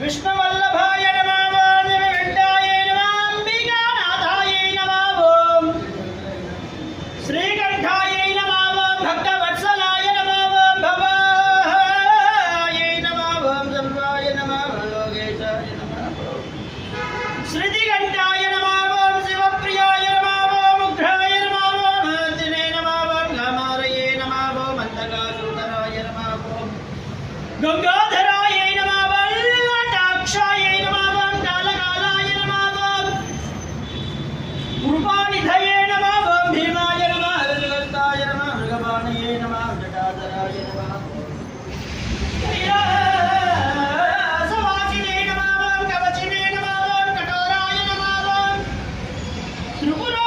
विष्णुवल्लभाय नमः ओं विविष्टाय नमः अंबिकानाथाय नमः ओं श्रीकंठाय नमः ओं भक्तवत्सलाय नमः ओं भवाय नमः ओं सर्वाय नमः लोकेशाय नमः ओं श्रीदिगंताय नमः ओं शिवप्रियाय नमः ओं उग्राय नमः ओं हस्तिने नमः ओं गामारये नमः ओं मन्दकासूतराय नमः ओं गंगाधराय नमः ओं ललाटाक्षाय नमः ओं कालकालाय नमः ओं कृपानिधये नमः ओं भीमाय नमः हरिहस्ताय नमः मृगपाणये नमः जटाधराय नमः कैलासवासिने नमः ओं कवचिने नमः ओं कठोराय नमः ओं त्रिपुरा